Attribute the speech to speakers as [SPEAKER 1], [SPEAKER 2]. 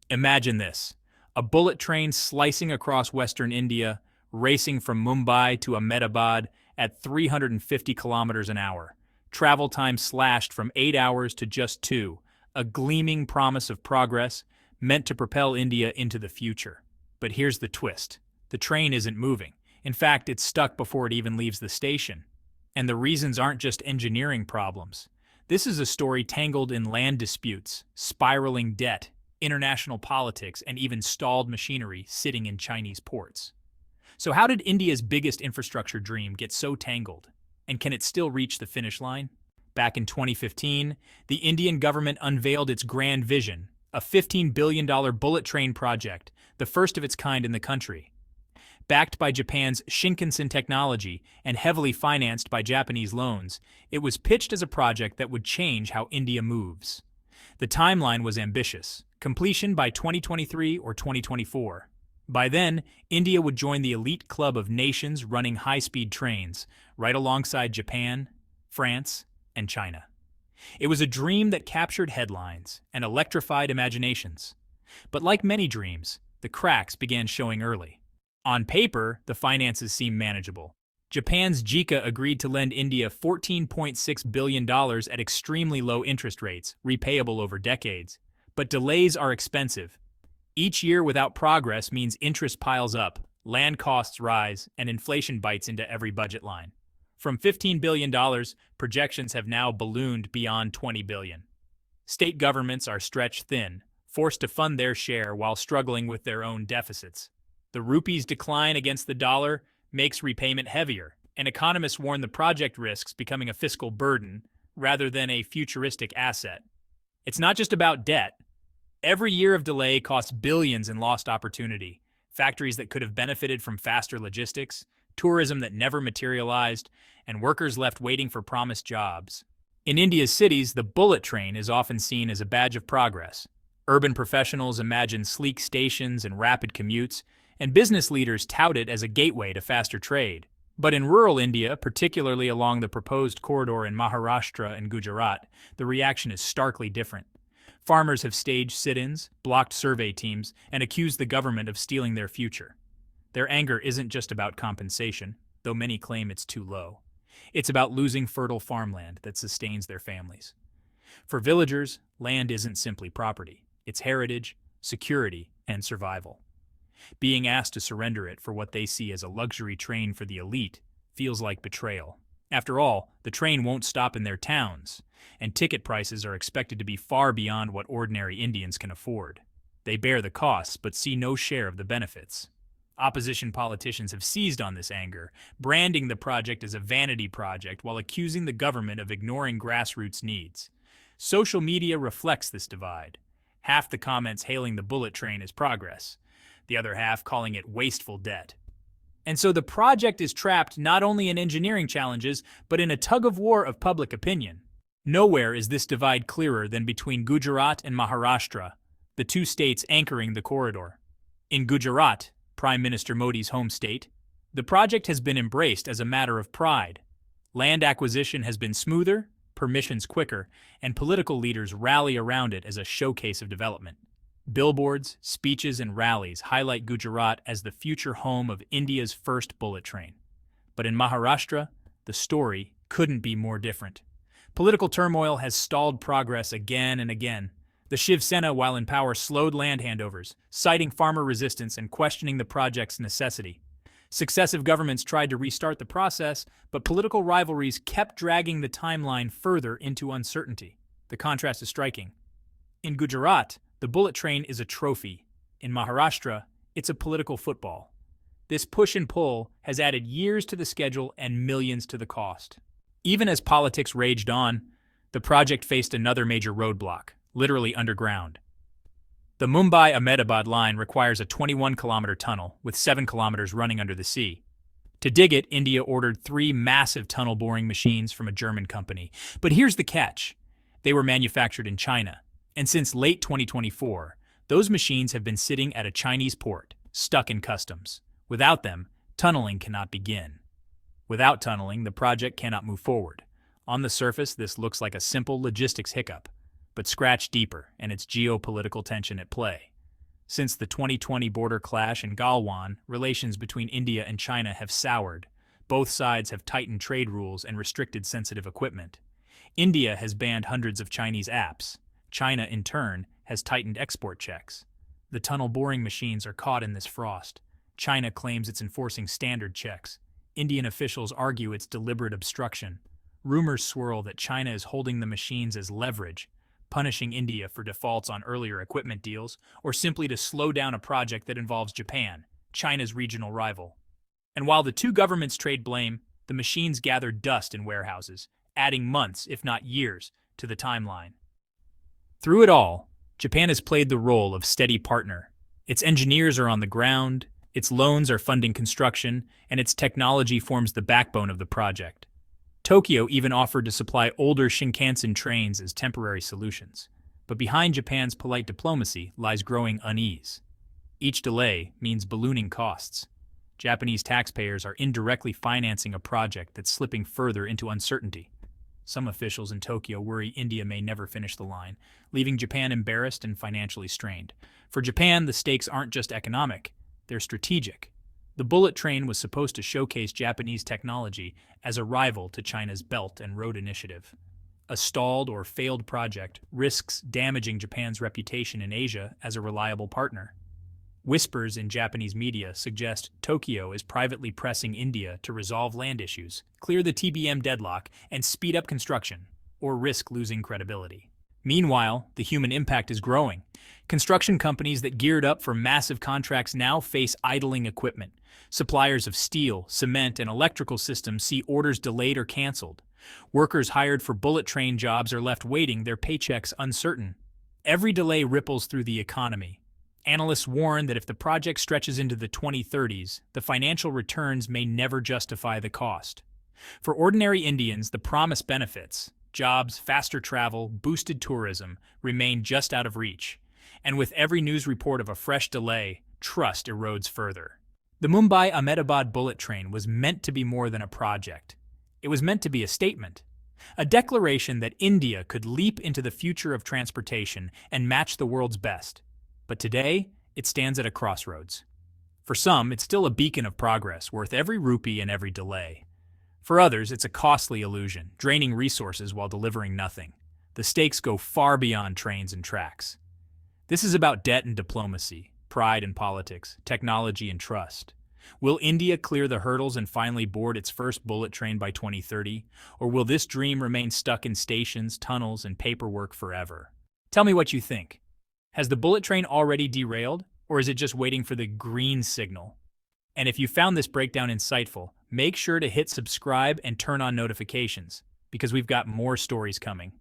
[SPEAKER 1] Imagine this: a bullet train slicing across western India, racing from Mumbai to Ahmedabad at 350 kilometers an hour. Travel time slashed from 8 hours to just 2, a gleaming promise of progress meant to propel India into the future. But here's the twist: the train isn't moving. In fact, it's stuck before it even leaves the station. And the reasons aren't just engineering problems. This is a story tangled in land disputes, spiraling debt, international politics, and even stalled machinery sitting in Chinese ports. So how did India's biggest infrastructure dream get so tangled? And can it still reach the finish line? Back in 2015, the Indian government unveiled its grand vision, a $15 billion bullet train project, the first of its kind in the country. Backed by Japan's Shinkansen technology and heavily financed by Japanese loans, it was pitched as a project that would change how India moves. The timeline was ambitious: completion by 2023 or 2024. By then, India would join the elite club of nations running high-speed trains, right alongside Japan, France, and China. It was a dream that captured headlines and electrified imaginations. But like many dreams, the cracks began showing early. On paper, the finances seemed manageable. Japan's JICA agreed to lend India $14.6 billion at extremely low interest rates, repayable over decades. But delays are expensive. Each year without progress means interest piles up, land costs rise, and inflation bites into every budget line. From $15 billion, projections have now ballooned beyond $20 billion. State governments are stretched thin, forced to fund their share while struggling with their own deficits. The rupee's decline against the dollar makes repayment heavier, and economists warn the project risks becoming a fiscal burden rather than a futuristic asset. It's not just about debt. Every year of delay costs billions in lost opportunity: factories that could have benefited from faster logistics, tourism that never materialized, and workers left waiting for promised jobs. In India's cities, the bullet train is often seen as a badge of progress. Urban professionals imagine sleek stations and rapid commutes, and business leaders tout it as a gateway to faster trade. But in rural India, particularly along the proposed corridor in Maharashtra and Gujarat, the reaction is starkly different. Farmers have staged sit-ins, blocked survey teams, and accused the government of stealing their future. Their anger isn't just about compensation, though many claim it's too low. It's about losing fertile farmland that sustains their families. For villagers, land isn't simply property. It's heritage, security, and survival. Being asked to surrender it for what they see as a luxury train for the elite feels like betrayal. After all, the train won't stop in their towns, and ticket prices are expected to be far beyond what ordinary Indians can afford. They bear the costs but see no share of the benefits. Opposition politicians have seized on this anger, branding the project as a vanity project while accusing the government of ignoring grassroots needs. Social media reflects this divide. Half the comments hailing the bullet train as progress, the other half calling it wasteful debt. And so the project is trapped not only in engineering challenges, but in a tug-of-war of public opinion. Nowhere is this divide clearer than between Gujarat and Maharashtra, the two states anchoring the corridor. In Gujarat, Prime Minister Modi's home state, the project has been embraced as a matter of pride. Land acquisition has been smoother, permissions quicker, and political leaders rally around it as a showcase of development. Billboards, speeches, and rallies highlight Gujarat as the future home of India's first bullet train. But in Maharashtra, the story couldn't be more different. Political turmoil has stalled progress again and again. The Shiv Sena, while in power, slowed land handovers, citing farmer resistance and questioning the project's necessity. Successive governments tried to restart the process, but political rivalries kept dragging the timeline further into uncertainty. The contrast is striking. In Gujarat, the bullet train is a trophy. In Maharashtra, it's a political football. This push and pull has added years to the schedule and millions to the cost. Even as politics raged on, the project faced another major roadblock, literally underground. The Mumbai-Ahmedabad line requires a 21-kilometer tunnel with 7 kilometers running under the sea. To dig it, India ordered 3 massive tunnel boring machines from a German company. But here's the catch: they were manufactured in China. And since late 2024, those machines have been sitting at a Chinese port, stuck in customs. Without them, tunneling cannot begin. Without tunneling, the project cannot move forward. On the surface, this looks like a simple logistics hiccup, but scratch deeper, and it's geopolitical tension at play. Since the 2020 border clash in Galwan, relations between India and China have soured. Both sides have tightened trade rules and restricted sensitive equipment. India has banned hundreds of Chinese apps. China, in turn, has tightened export checks. The tunnel boring machines are caught in this frost. China claims it's enforcing standard checks. Indian officials argue it's deliberate obstruction. Rumors swirl that China is holding the machines as leverage, punishing India for defaults on earlier equipment deals, or simply to slow down a project that involves Japan, China's regional rival. And while the two governments trade blame, the machines gather dust in warehouses, adding months, if not years, to the timeline. Through it all, Japan has played the role of steady partner. Its engineers are on the ground, its loans are funding construction, and its technology forms the backbone of the project. Tokyo even offered to supply older Shinkansen trains as temporary solutions. But behind Japan's polite diplomacy lies growing unease. Each delay means ballooning costs. Japanese taxpayers are indirectly financing a project that's slipping further into uncertainty. Some officials in Tokyo worry India may never finish the line, leaving Japan embarrassed and financially strained. For Japan, the stakes aren't just economic, they're strategic. The bullet train was supposed to showcase Japanese technology as a rival to China's Belt and Road Initiative. A stalled or failed project risks damaging Japan's reputation in Asia as a reliable partner. Whispers in Japanese media suggest Tokyo is privately pressing India to resolve land issues, clear the TBM deadlock, and speed up construction, or risk losing credibility. Meanwhile, the human impact is growing. Construction companies that geared up for massive contracts now face idling equipment. Suppliers of steel, cement, and electrical systems see orders delayed or canceled. Workers hired for bullet train jobs are left waiting, their paychecks uncertain. Every delay ripples through the economy. Analysts warn that if the project stretches into the 2030s, the financial returns may never justify the cost. For ordinary Indians, the promised benefits, jobs, faster travel, boosted tourism, remain just out of reach. And with every news report of a fresh delay, trust erodes further. The Mumbai-Ahmedabad bullet train was meant to be more than a project. It was meant to be a statement, a declaration that India could leap into the future of transportation and match the world's best. But today, it stands at a crossroads. For some, it's still a beacon of progress, worth every rupee and every delay. For others, it's a costly illusion, draining resources while delivering nothing. The stakes go far beyond trains and tracks. This is about debt and diplomacy, pride and politics, technology and trust. Will India clear the hurdles and finally board its first bullet train by 2030? Or will this dream remain stuck in stations, tunnels, and paperwork forever? Tell me what you think. Has the bullet train already derailed, or is it just waiting for the green signal? And if you found this breakdown insightful, make sure to hit subscribe and turn on notifications, because we've got more stories coming.